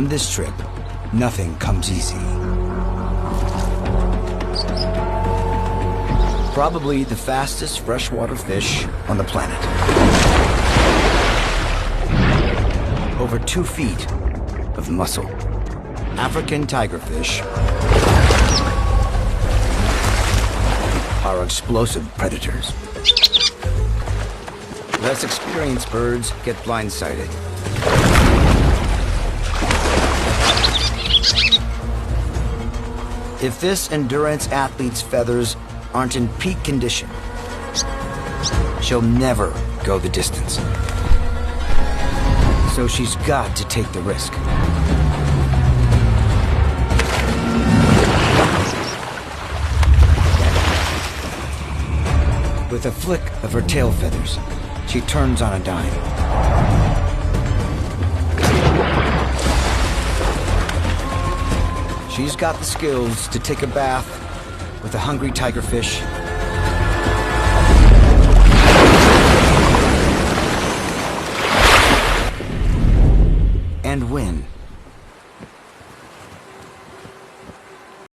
On this trip, nothing comes easy. Probably the fastest freshwater fish on the planet. Over 2 feet of muscle. African tigerfish are explosive predators. Less experienced birds get blindsided. If this endurance athlete's feathers aren't in peak condition, she'll never go the distance. So she's got to take the risk. With a flick of her tail feathers, she turns on a dime. She's got the skills to take a bath with a hungry tigerfish